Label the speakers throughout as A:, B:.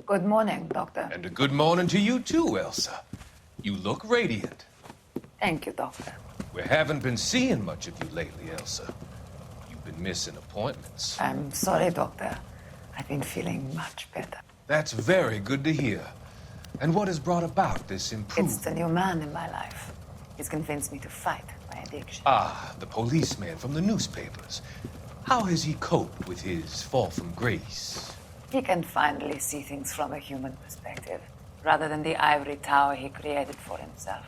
A: Good morning, Doctor.
B: And a good morning to you too, Elsa. You look radiant.
A: Thank you, Doctor.
B: We haven't been seeing much of you lately, Elsa. You've been missing appointments.
A: I'm sorry, Doctor. I've been feeling much better.
B: That's very good to hear. And what has brought about this
A: It's
B: improvement?
A: the new man in my life. He's convinced me to fight my addiction.
B: Ah, the policeman from the newspapers. How has he coped with his fall from grace?
A: He can finally see things from a human perspective, rather than the ivory tower he created for himself.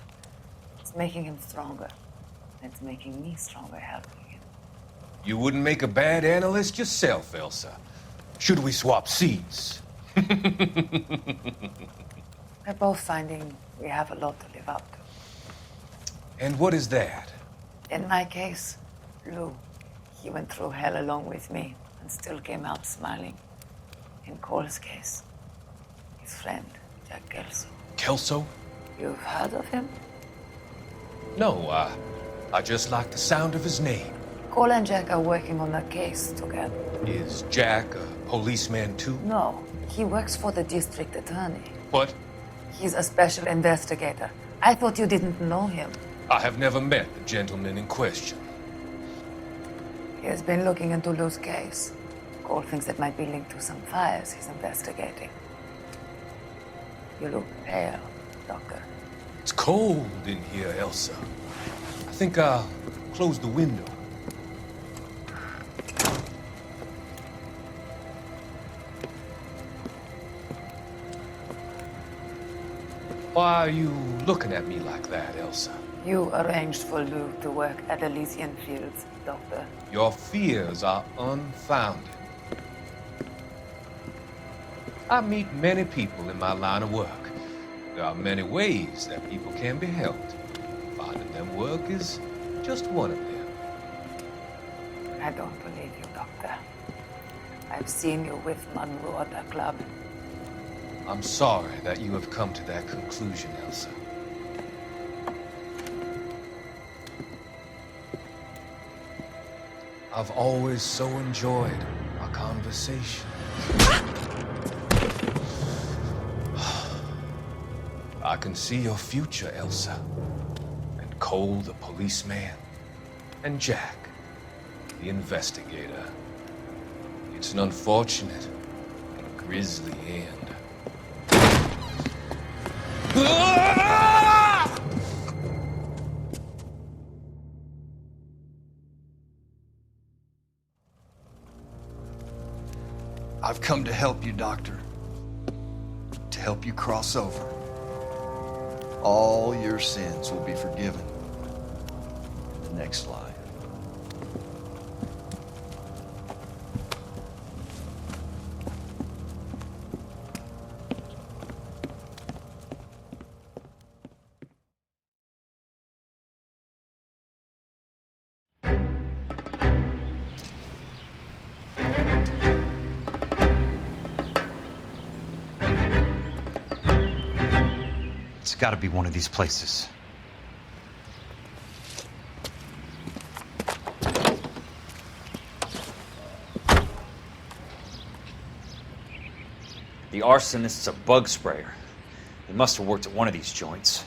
A: It's making him stronger. It's making me stronger helping him.
B: You wouldn't make a bad analyst yourself, Elsa. Should we swap seats?
A: We're both finding we have a lot to live up to.
B: And what is that?
A: In my case, Lou, he went through hell along with me and still came out smiling. In Cole's case, his friend, Jack Kelso.
B: Kelso?
A: You've heard of him?
B: No, I just like the sound of his name.
A: Cole and Jack are working on a case together.
B: Is Jack a policeman too?
A: No, he works for the district attorney.
B: What?
A: He's a special investigator. I thought you didn't know him.
B: I have never met the gentleman in question.
A: He has been looking into Lou's case. Cole thinks it might be linked to some fires he's investigating. You look pale, Doctor.
B: It's cold in here, Elsa. I think I'll close the window. Why are you looking at me like that, Elsa?
A: You arranged for Lou to work at Elysian Fields, Doctor.
B: Your fears are unfounded. I meet many people in my line of work. There are many ways that people can be helped. Finding them work is just one of them.
A: I don't believe you, Doctor. I've seen you with Monroe at the club.
B: I'm sorry that you have come to that conclusion, Elsa. I've always so enjoyed our conversation. I can see your future, Elsa. And Cole, the policeman. And Jack, the investigator. It's an unfortunate and grisly end.
C: I've come to help you, Doctor. To help you cross over. All your sins will be forgiven in the next life.
D: It's got to be one of these places. The arsonist's a bug sprayer. He must have worked at one of these joints.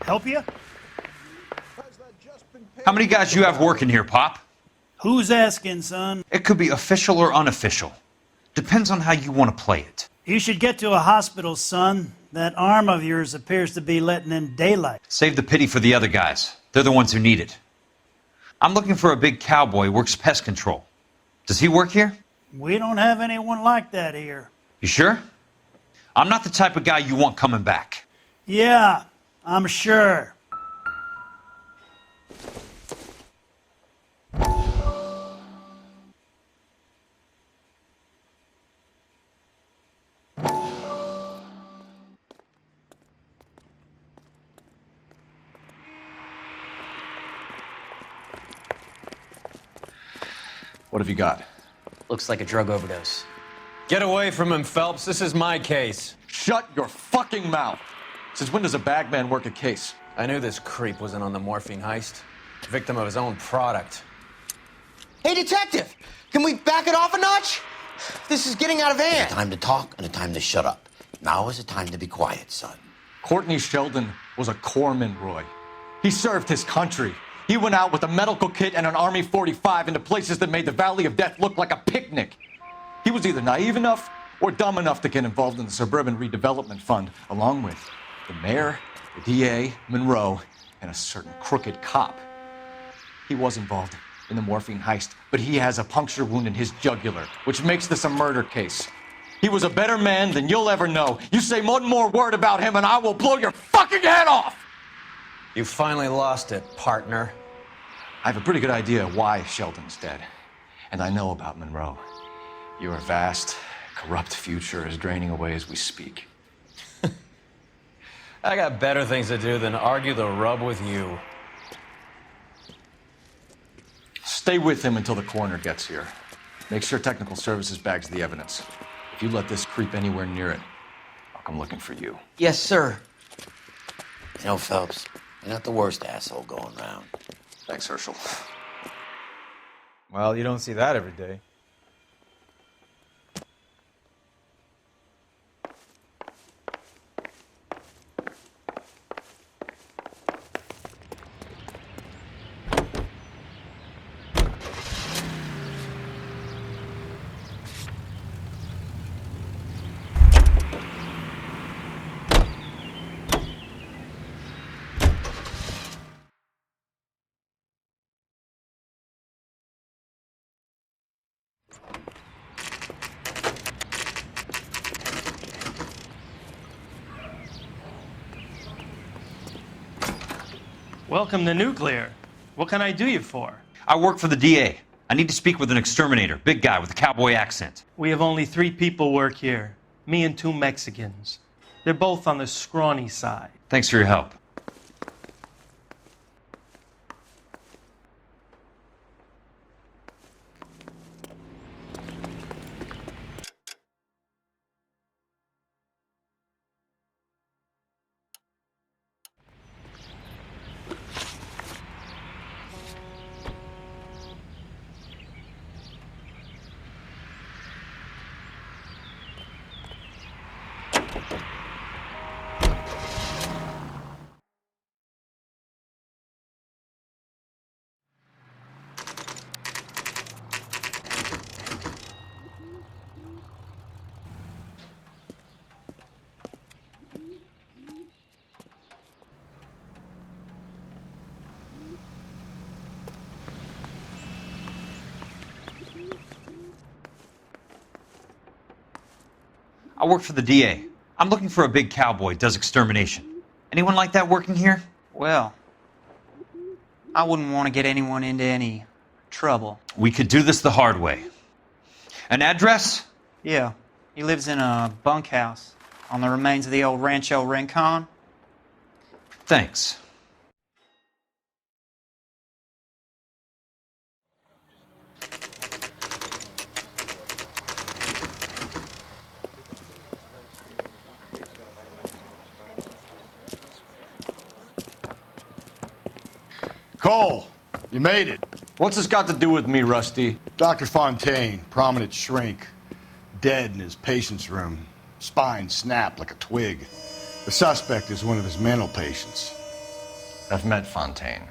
E: Help you?
F: Has that just been
D: How many guys you have working here, Pop?
E: Who's asking, son?
D: It could be official or unofficial. Depends on how you want to play it.
E: You should get to a hospital, son. That arm of yours appears to be letting in daylight.
D: Save the pity for the other guys. They're the ones who need it. I'm looking for a big cowboy who works pest control. Does he work here?
E: We don't have anyone like that here.
D: You sure? I'm not the type of guy you want coming back.
E: Yeah, I'm sure.
F: What have you got?
G: Looks like a drug overdose.
H: Get away from him, Phelps. This is my case.
F: Shut your fucking mouth! Since when does a bagman work a case?
H: I knew this creep was in on the morphine heist. Victim of his own product.
G: Hey, detective! Can we back it off a notch? This is getting out of hand.
I: A time to talk and a time to shut up. Now is the time to be quiet, son.
F: Courtney Sheldon was a corpsman, Roy. He served his country. He went out with a medical kit and an Army 45 into places that made the Valley of Death look like a picnic. He was either naive enough or dumb enough to get involved in the Suburban Redevelopment Fund, along with the mayor, the DA, Monroe, and a certain crooked cop. He was involved in the morphine heist, but he has a puncture wound in his jugular, which makes this a murder case. He was a better man than you'll ever know. You say one more word about him and I will blow your fucking head off!
H: You finally lost it, partner.
F: I have a pretty good idea why Sheldon's dead. And I know about Monroe. Your vast, corrupt future is draining away as we speak.
H: I got better things to do than argue the rub with you.
F: Stay with him until the coroner gets here. Make sure technical services bags the evidence. If you let this creep anywhere near it, I'll come looking for you.
G: Yes, sir.
I: You know, Phelps, you're not the worst asshole going round.
F: Thanks, Herschel.
J: Well, you don't see that every day.
K: Welcome to Nuclear. What can I do you for?
D: I work for the DA. I need to speak with an exterminator, big guy with a cowboy accent.
K: We have only 3 people work here. Me and 2 Mexicans. They're both on the scrawny side.
D: Thanks for your help. I work for the DA. I'm looking for a big cowboy, does extermination. Anyone like that working here?
L: Well, I wouldn't want to get anyone into any trouble.
D: We could do this the hard way. An address?
L: Yeah, he lives in a bunkhouse on the remains of the old Rancho Rincon.
D: Thanks.
C: Cole, you made it.
F: What's this got to do with me, Rusty?
C: Dr. Fontaine, prominent shrink, dead in his patient's room. Spine snapped like a twig. The suspect is one of his mental patients.
F: I've met Fontaine.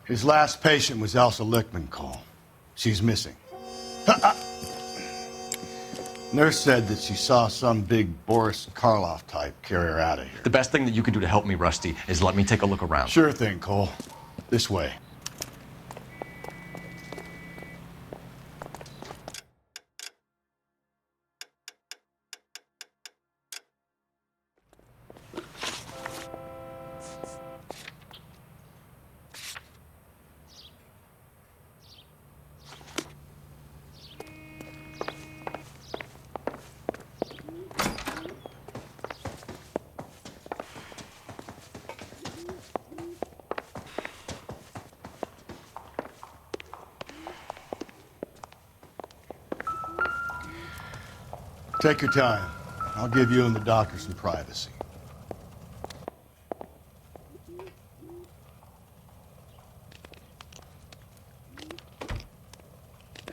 C: His last patient was Elsa Lichtman, Cole. She's missing. Nurse said that she saw some big Boris Karloff type carry her out of here.
F: The best thing that you can do to help me, Rusty, is let me take a look around.
C: Sure thing, Cole. This way. Take your time. I'll give you and the doctor some privacy.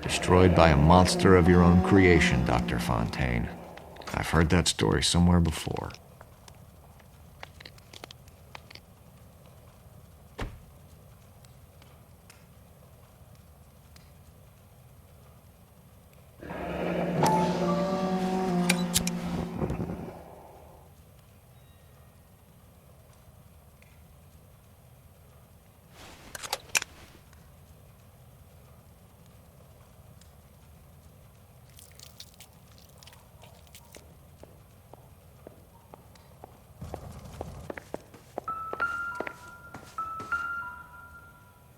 J: Destroyed by a monster of your own creation, Dr. Fontaine. I've heard that story somewhere before.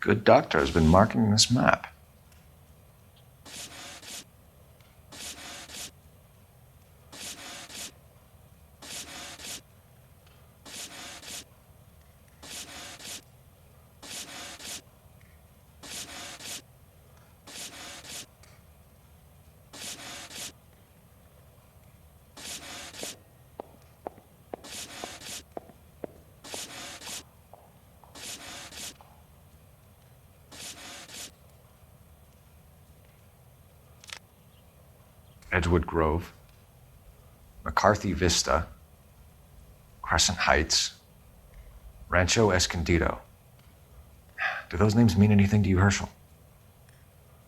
M: Good doctor has been marking this map. Edgewood Grove, McCarthy Vista, Crescent Heights, Rancho Escondido. Do those names mean anything to you, Herschel?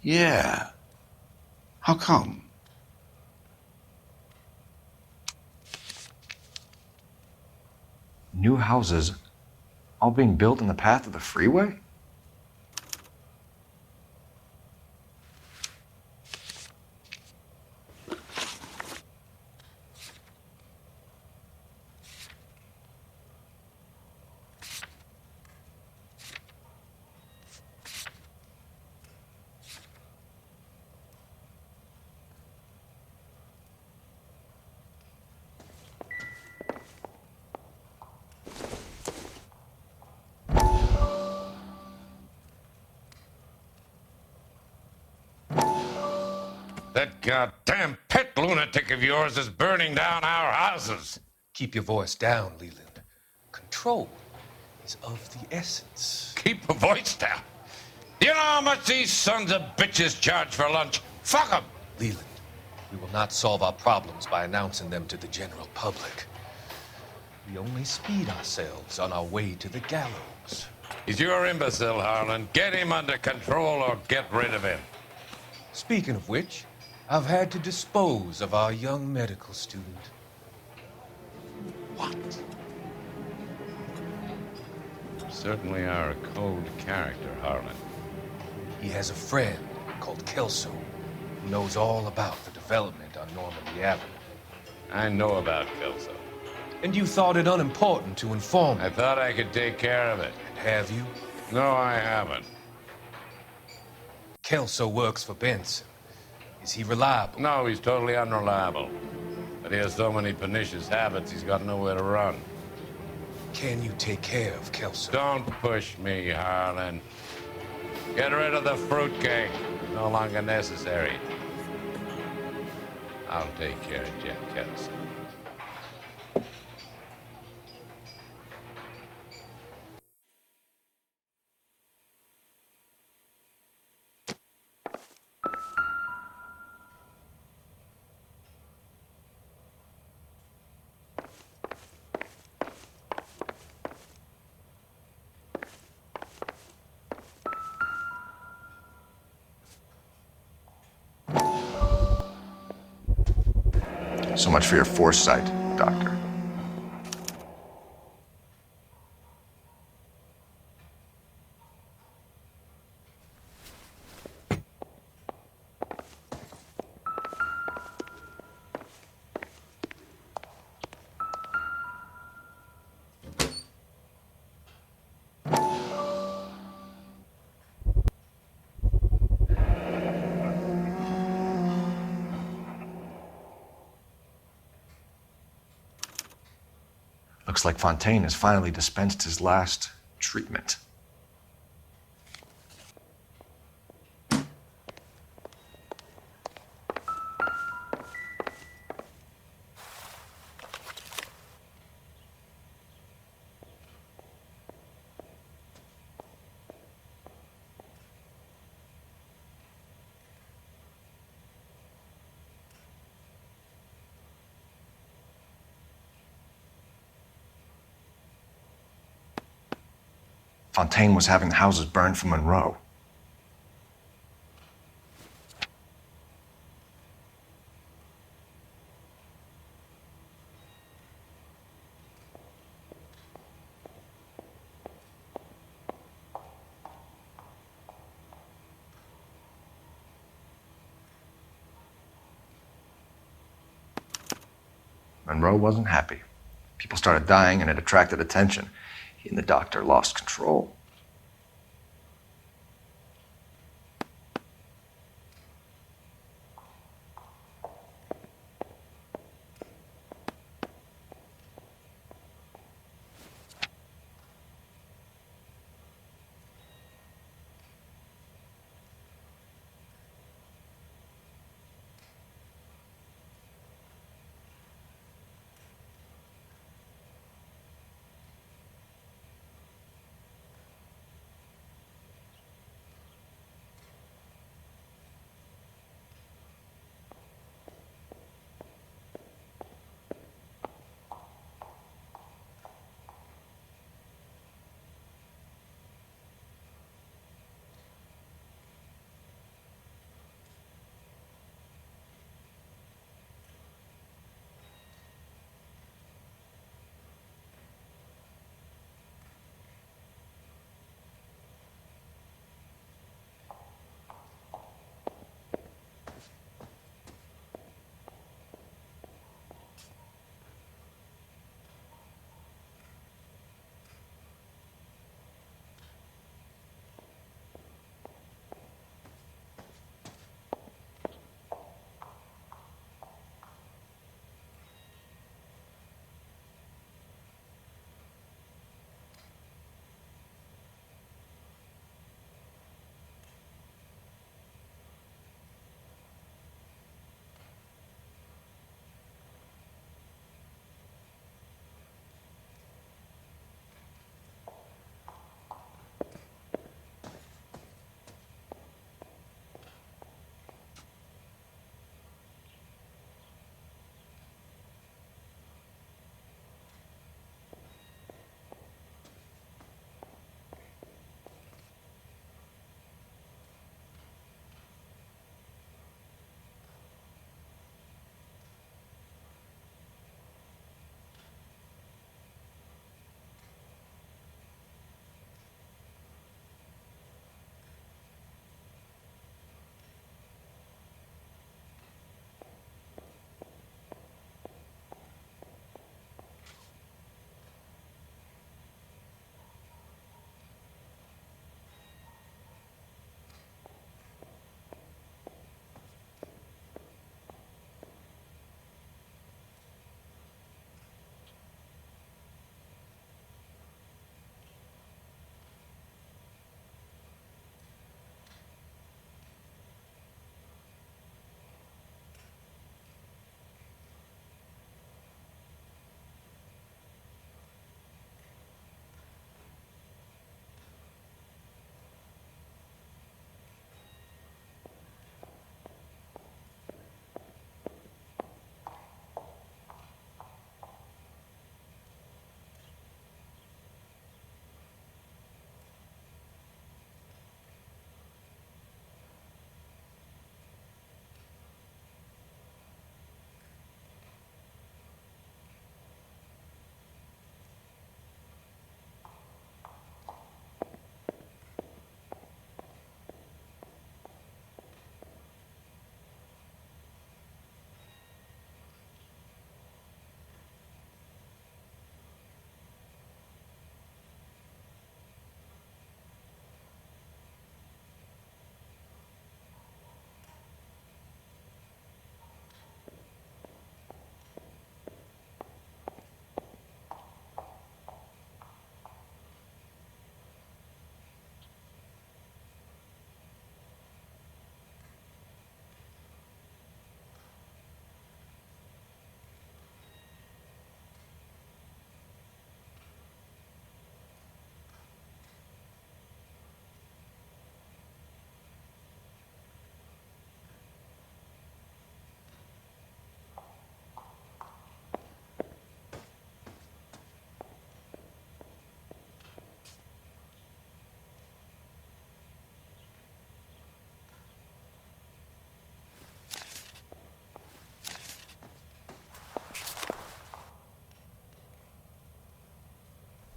J: Yeah. How come?
M: New houses all being built in the path of the freeway?
N: That goddamn pet lunatic of yours is burning down our houses.
B: Keep your voice down, Leland. Control is of the essence.
N: Keep your voice down. Do you know how much these sons of bitches charge for lunch? Fuck them.
B: Leland, we will not solve our problems by announcing them to the general public. We only speed ourselves on our way to the gallows.
N: He's your imbecile, Harlan. Get him under control or get rid of him.
B: Speaking of which, I've had to dispose of our young medical student.
N: What? You certainly are a cold character, Harlan.
B: He has a friend called Kelso who knows all about the development on Normandy Avenue.
N: I know about Kelso.
B: And you thought it unimportant to inform me.
N: I thought I could take care of it.
B: And have you?
N: No, I haven't.
B: Kelso works for Benson. Is he reliable?
N: No, he's totally unreliable. But he has so many pernicious habits, he's got nowhere to run.
B: Can you take care of Kelso?
N: Don't push me, Harlan. Get rid of the fruitcake. No longer necessary. I'll take care of Jack Kelso.
M: So much for your foresight, Doctor. Looks like Fontaine has finally dispensed his last treatment. Fontaine was having the houses burned for Monroe. Monroe wasn't happy. People started dying and it attracted attention. He and the doctor lost control.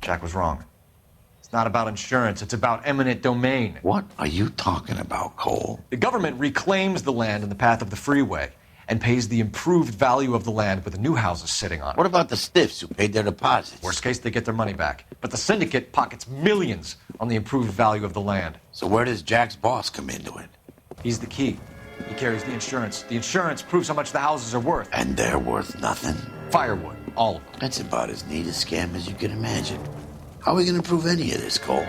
F: Jack was wrong. It's not about insurance, it's about eminent domain.
I: What are you talking about, Cole?
F: The government reclaims the land in the path of the freeway and pays the improved value of the land with the new houses sitting on it.
I: What about the stiffs who paid their deposits?
F: Worst case, they get their money back. But the syndicate pockets millions on the improved value of the land.
I: So where does Jack's boss come into it?
F: He's the key. He carries the insurance. The insurance proves how much the houses are worth.
I: And they're worth nothing?
F: Firewood, all of them.
I: That's about as neat a scam as you can imagine. How are we going to prove any of this, Cole?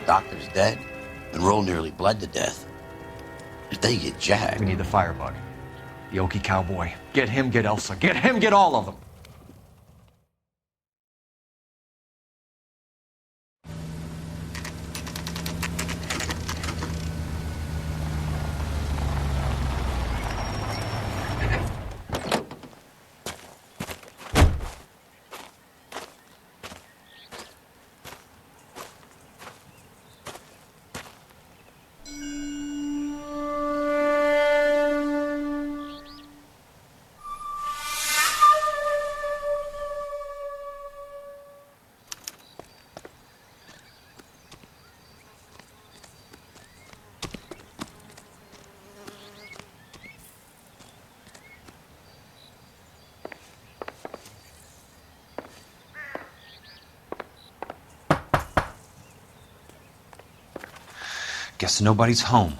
I: Doctor's dead, and Roll nearly bled to death. If they get Jack...
F: We need the firebug. The Okie cowboy. Get him, get Elsa. Get him, get all of them.
D: Guess nobody's home.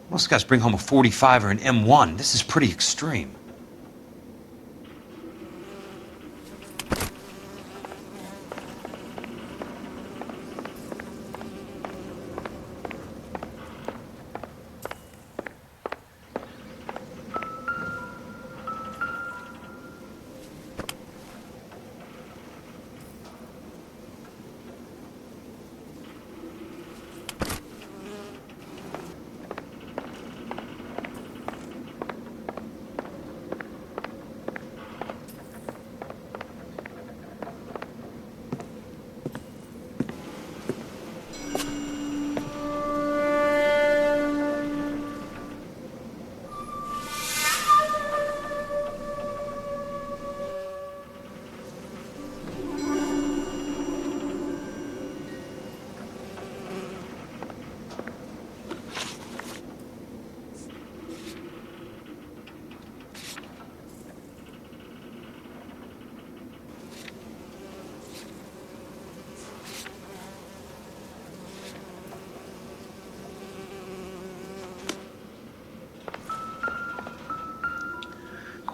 D: Most guys bring home a 45 or an M1. This is pretty extreme.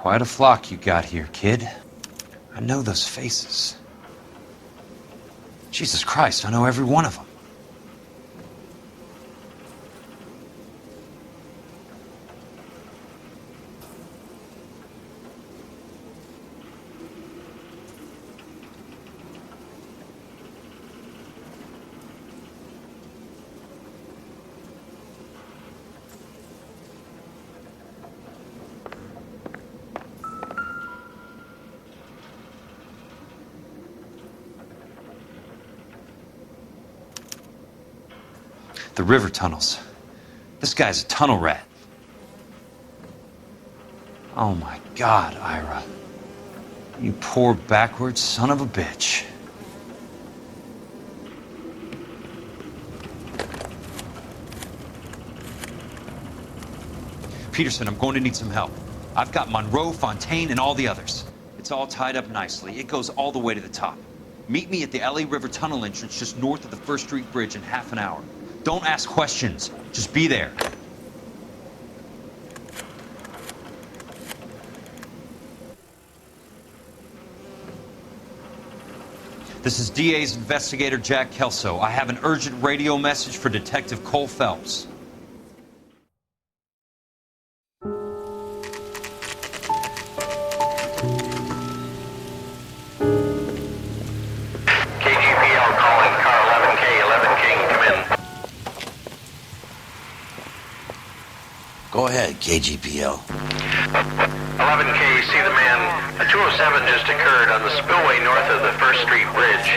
D: Quite a flock you got here, kid. I know those faces. Jesus Christ, I know every one of them. The river tunnels. This guy's a tunnel rat. Oh my God, Ira. You poor backwards son of a bitch. Peterson, I'm going to need some help. I've got Monroe, Fontaine, and all the others. It's all tied up nicely. It goes all the way to the top. Meet me at the LA River Tunnel entrance just north of the First Street Bridge in half an hour. Don't ask questions. Just be there. This is DA's investigator Jack Kelso. I have an urgent radio message for Detective Cole Phelps.
I: Go ahead, KGPL.
O: 11K, see the man. A 207 just occurred on the spillway north of the First Street Bridge.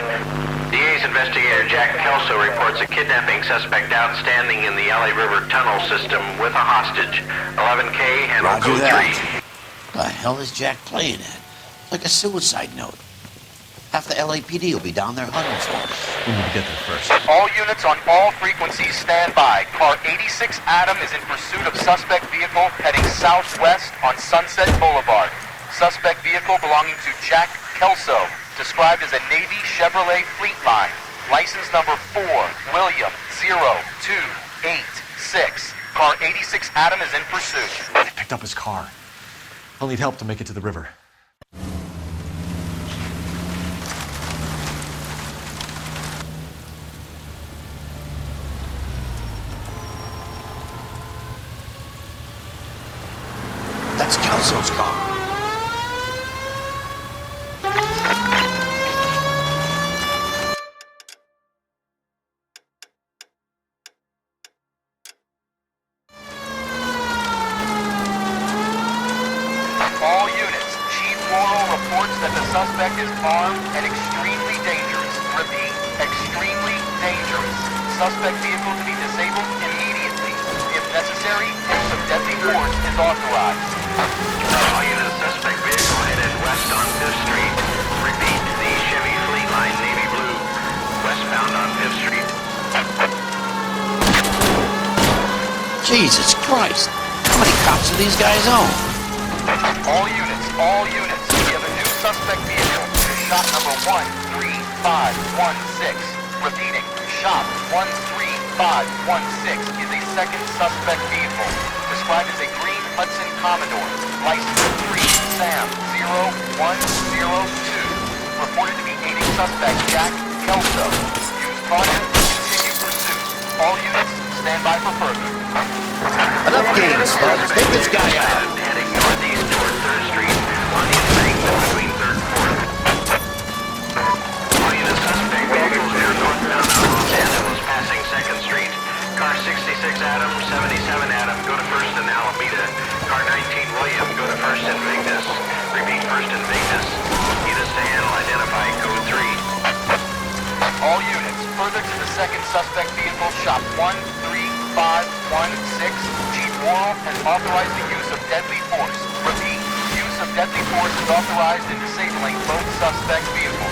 O: DA's investigator Jack Kelso reports a kidnapping suspect outstanding in the LA River tunnel system with a hostage. 11K, handle
I: Roger
O: code
I: that.
O: 3.
I: The hell is Jack playing at? Like a suicide note. Half the LAPD will be down there hunting for him.
F: We need to get there first.
P: All units on all frequencies stand by. Car 86 Adam is in pursuit of suspect vehicle heading southwest on Sunset Boulevard. Suspect vehicle belonging to Jack Kelso, described as a Navy Chevrolet Fleetline. License number 4, William 0286. Car 86 Adam is in pursuit.
F: They picked up his car. I'll need help to make it to the river.
I: That's Kelso's car.
P: All units, Chief Laurel reports that the suspect is armed and extremely dangerous. Repeat, extremely dangerous. Suspect vehicle to be disabled immediately. If necessary, use of deadly force is authorized.
O: All units, suspect vehicle headed west on 5th Street. Repeat, the Chevy Fleetline Navy Blue, westbound on 5th Street.
I: Jesus Christ. How many cops do these guys own?
P: All units, we have a new suspect vehicle. Shop number 13516. Repeating, shop 13516 is a second suspect vehicle, described as a green Hudson Commodore, license 3 Sam 0102, reported to be aiding suspect Jack Kelso. Use caution, continue pursuit. All units, stand by for further.
I: Enough games, folks. Take this guy out.
O: Heading northeast toward 3rd Street on the embankment between 3rd and 4th. All units, suspect vehicles near northbound on Los Angeles passing 2nd Street. Car 66 Adam, 77 Adam, go to 1st and Alameda. Car 19 William, go to 1st and Vignes. Repeat, 1st and Vignes. Need us to handle identify code 3.
P: All units, further to the second suspect vehicle, shop 13516. Chief Laurel has authorized the use of deadly force. Repeat, use of deadly force is authorized in disabling both suspect vehicles.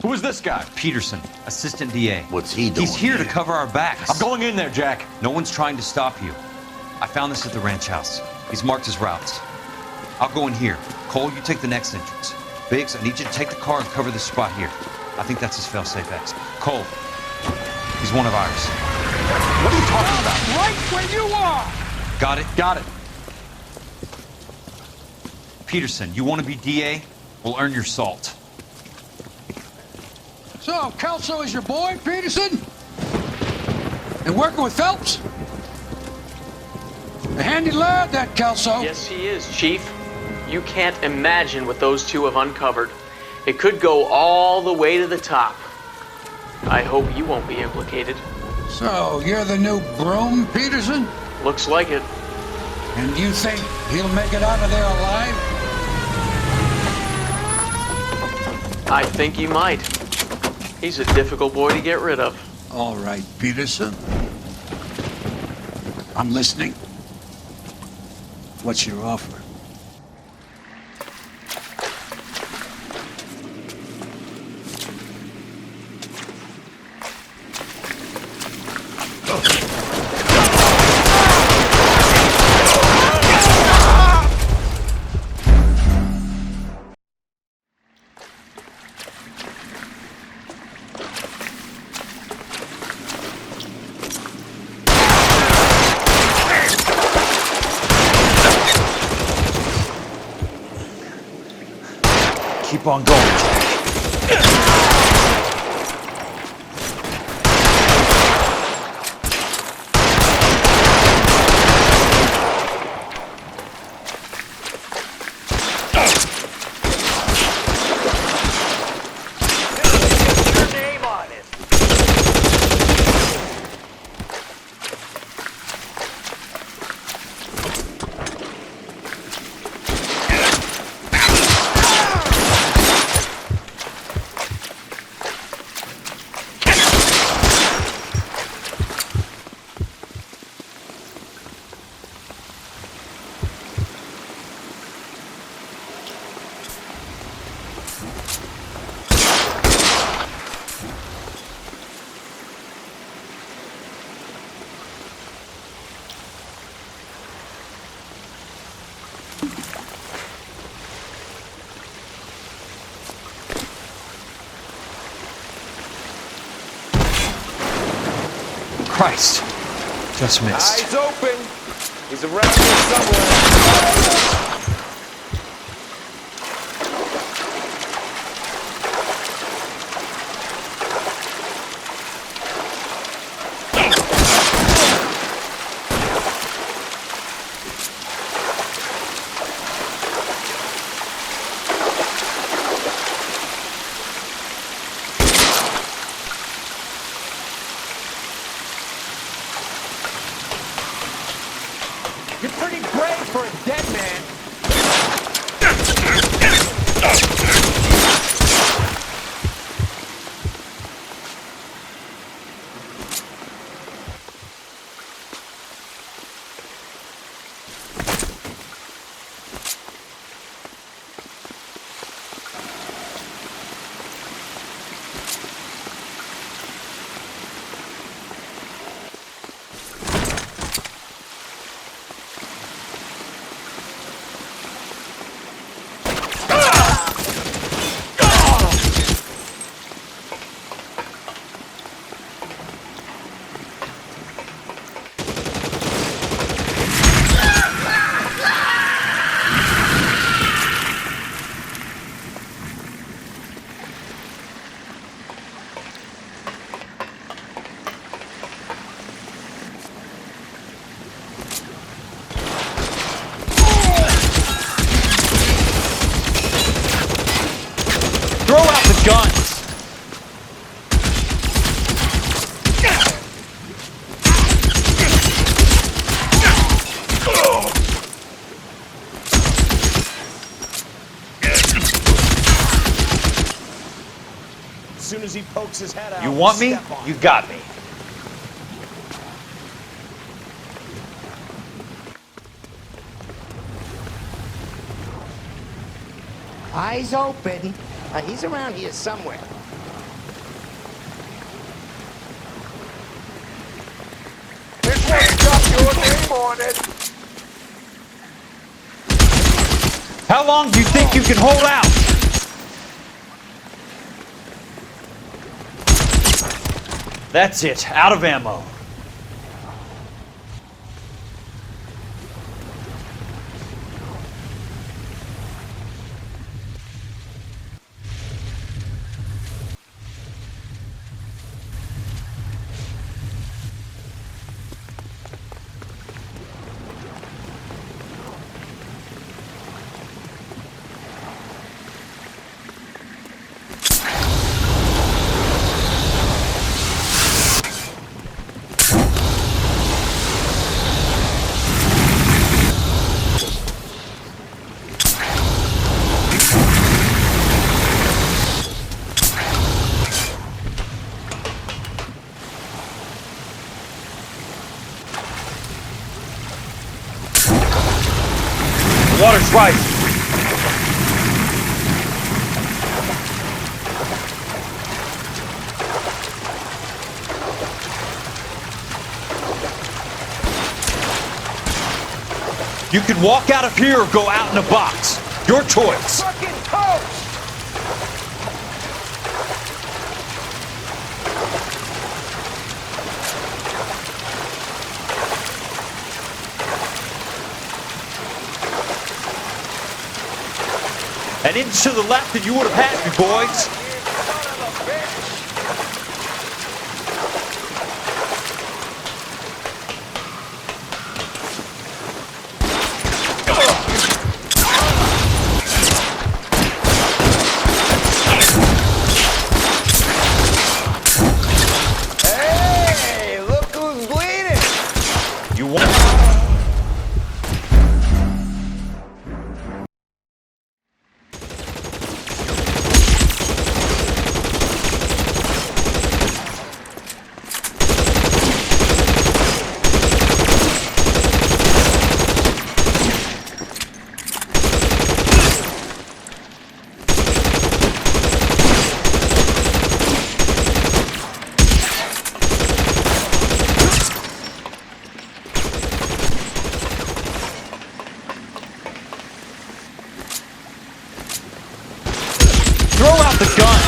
F: Who is this guy?
D: Peterson, assistant DA.
I: What's he doing?
D: He's here to cover our backs.
F: I'm going in there, Jack.
D: No one's trying to stop you. I found this at the ranch house. He's marked his routes. I'll go in here. Cole, you take the next entrance. Biggs, I need you to take the car and cover this spot here. I think that's his fail-safe exit. Cole, he's one of ours.
F: What are you talking about?
Q: Right where you are!
D: Got it?
F: Got it.
D: Peterson, you want to be DA? We'll earn your salt.
Q: So, Kelso is your boy, Peterson? And working with Phelps? A handy lad, that Kelso.
R: Yes, he is, Chief. You can't imagine what those two have uncovered. It could go all the way to the top. I hope you won't be implicated.
Q: So, you're the new broom, Peterson?
R: Looks like it.
Q: And you think he'll make it out of there alive?
R: I think he might. He's a difficult boy to get rid of.
Q: All right, Peterson. I'm listening. What's your offer?
D: Keep on going, Jack. Christ. Just missed.
N: Eyes open. He's around here somewhere.
Q: You're pretty brave for a dead man.
D: Throw out the guns!
N: As soon as he pokes his head out,
D: You want me?
N: step on
D: You
N: him.
D: got me.
S: Eyes open. He's around here somewhere.
N: This one's got your name on it.
D: How long do you think you can hold out? That's it. Out of ammo. The water's rising. You can walk out of here or go out in a box. Your choice.
N: Fucking coach!
D: An inch to the left and you would have had me, boys.
S: Hey, look who's bleeding!
D: You want... Throw out the guns!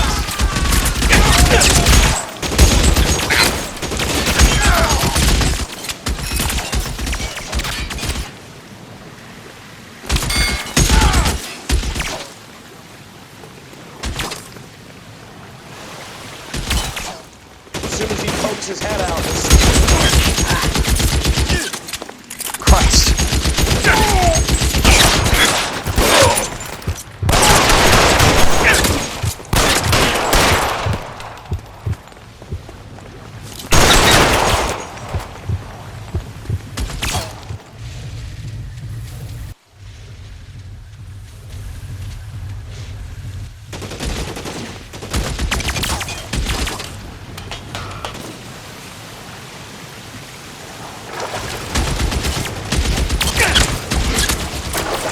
S: As soon as he pokes his head out,
D: Christ!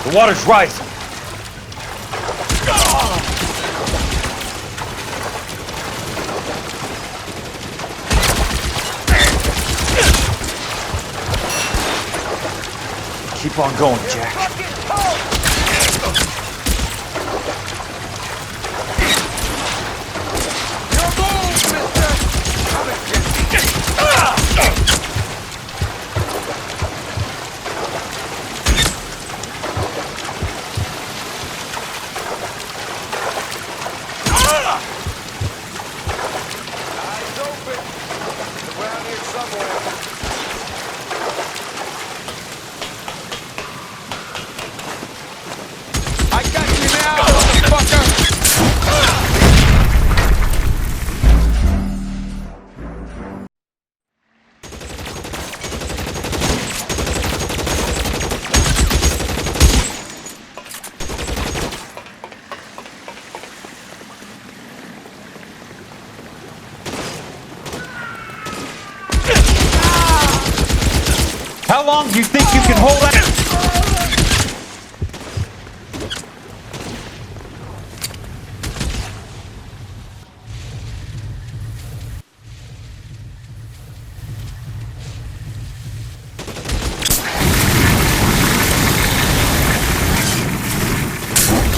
D: The water's rising. Keep on going, Jack. How long do you think you can hold out?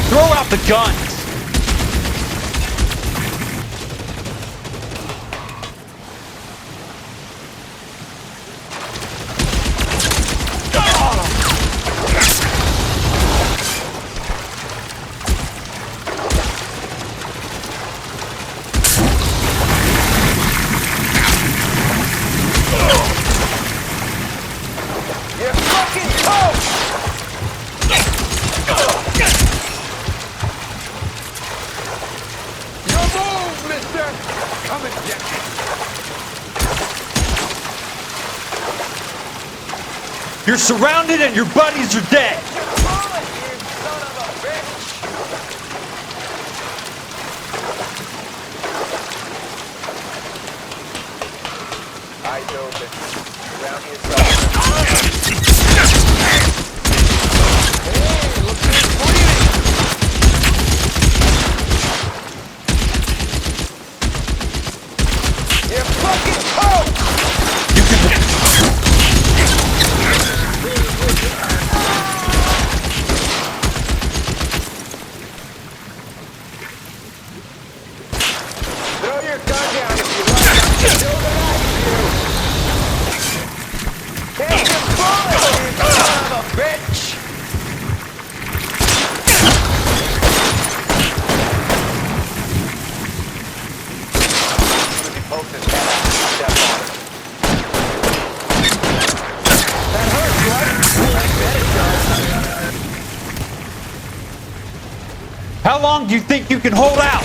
D: Throw out the guns! You're surrounded and your buddies are dead.
S: eyes open. Round yourself. Hey, look who's bleeding! You fucking poke!
D: How long do you think you can hold out?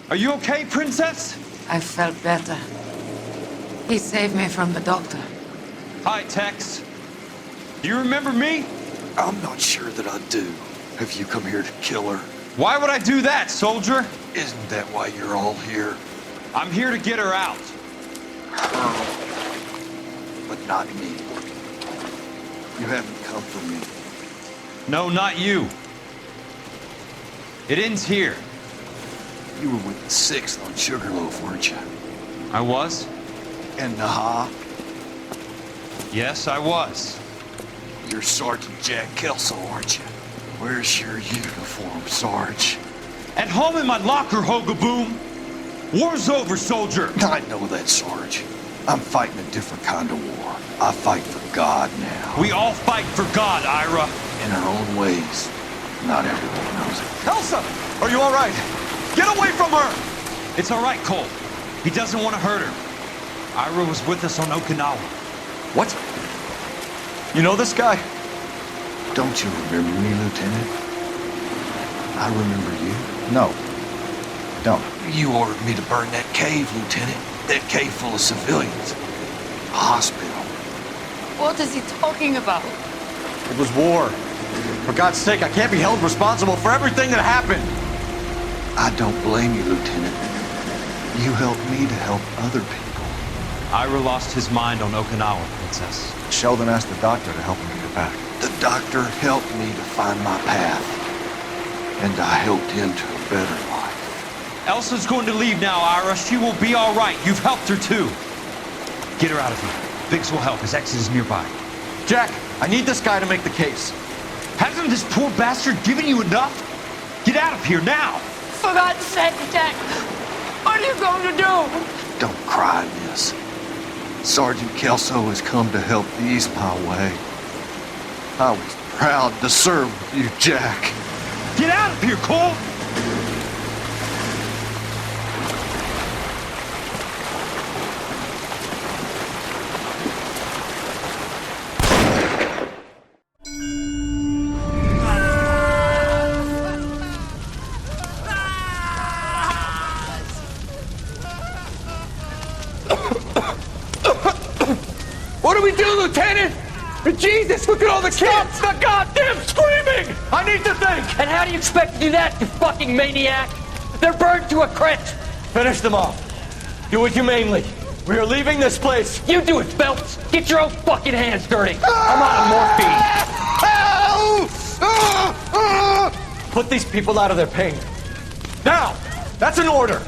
D: Are you okay, Princess?
A: I felt better. He saved me from the doctor.
D: Hi, Tex. Do you remember me?
T: I'm not sure that I do. Have you come here to kill her?
D: Why would I do that, soldier?
T: Isn't that why you're all here?
D: I'm here to get her out.
T: Her, but not me. You haven't come for me.
D: No, not you. It ends here.
T: You were with the 6th on Sugarloaf, weren't you?
D: I was?
T: And Naha?
D: Yes, I was.
T: You're Sergeant Jack Kelso, aren't you? Where's your uniform, Sarge?
D: At home in my locker, Hogaboom. War's over, soldier.
T: I know that, Sarge. I'm fighting a different kind of war. I fight for God now.
D: We all fight for God, Ira.
T: In our own ways. Not everyone knows it.
F: Elsa! Are you all right? Get away from her!
D: It's all right, Cole. He doesn't want to hurt her. Ira was with us on Okinawa.
T: What?
F: You know this guy?
T: Don't you remember me, Lieutenant? I remember you.
F: No. Don't.
T: You ordered me to burn that cave, Lieutenant. That cave full of civilians. A hospital.
A: What is he talking about?
F: It was war. For God's sake, I can't be held responsible for everything that happened.
T: I don't blame you, Lieutenant. You helped me to help other people.
D: Ira lost his mind on Okinawa, Princess.
F: Sheldon asked the doctor to help him get back.
T: The doctor helped me to find my path. And I helped him to a better life.
D: Elsa's going to leave now, Ira. She will be all right. You've helped her, too. Get her out of here. Biggs will help. His exit is nearby.
F: Jack, I need this guy to make the case.
D: Hasn't this poor bastard given you enough? Get out of here now!
A: For God's sake, Jack! What are you going to do?
T: Don't cry, miss. Sergeant Kelso has come to help ease my way. I was proud to serve with you, Jack.
D: Get out of here, Cole!
Q: What do we do, Lieutenant? Jesus, look at all the kids!
S: Stop the goddamn screaming!
F: I need to think!
S: And how do you expect to do that, you fucking maniac? They're burned to a crisp!
F: Finish them off. Do it humanely. We are leaving this place.
S: You do it, Phelps! Get your own fucking hands dirty! I'm out of morphine!
F: Put these people out of their pain. Now! That's an order!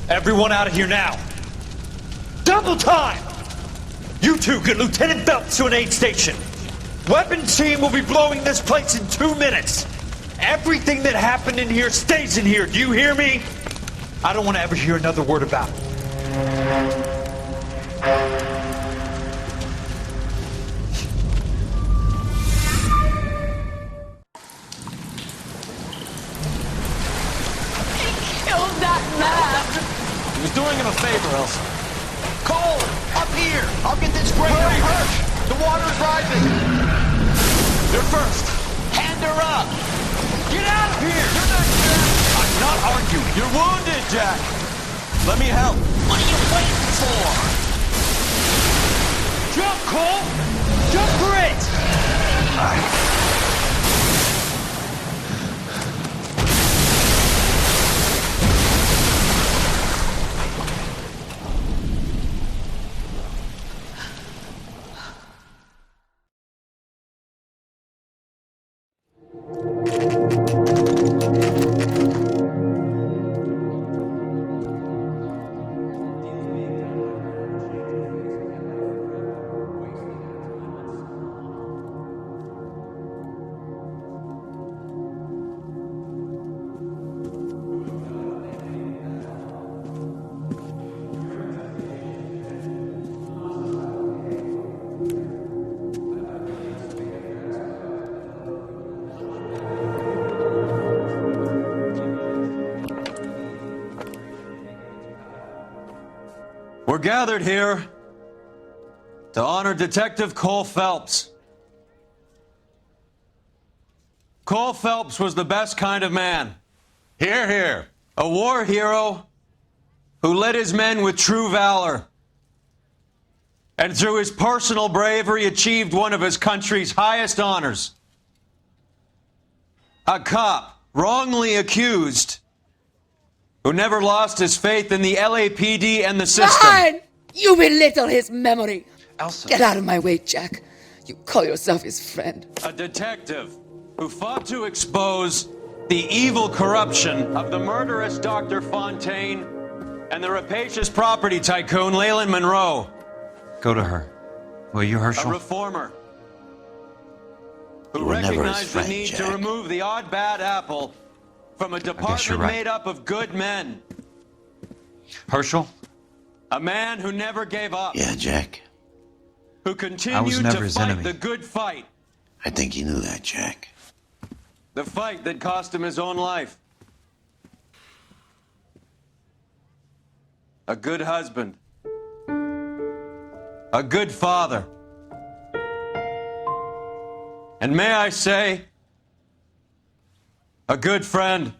D: Everyone out of here now. Double time! You two get Lieutenant Phelps to an aid station. Weapons team will be blowing this place in 2 minutes. Everything that happened in here stays in here. Do you hear me? I don't want to ever hear another word about it.
A: Killed that man!
F: He was doing him a favor, Elsa.
G: Cole, up here! I'll get this
F: Spray her! The water's rising! You're first!
S: Hand her up!
F: Get out of here! You're not Jack! I'm not arguing. You're wounded, Jack! Let me help.
S: What are you waiting for?
K: Jump, Cole! Jump for it!
D: We're gathered here to honor Detective Cole Phelps. Cole Phelps was the best kind of man. Hear, hear. A war hero who led his men with true valor. And through his personal bravery achieved one of his country's highest honors. A cop wrongly accused who never lost his faith in the LAPD and the system.
U: Fine! You belittle his memory.
D: Elsa.
U: Get out of my way, Jack. You call yourself his friend.
D: A detective who fought to expose the evil corruption of the murderous Dr. Fontaine and the rapacious property tycoon Leyland Monroe. Go to her. Will you, Herschel? A reformer who
I: You were never his
D: recognized
I: friend,
D: the need
I: Jack.
D: to remove the odd bad apple from a department right. made up of good men. Herschel? A man who never gave up.
I: Yeah, Jack.
D: Who continued
I: never
D: to
I: his
D: fight
I: enemy.
D: the good fight.
I: I think you knew that, Jack.
D: The fight that cost him his own life. A good husband. A good father. And may I say, a good friend.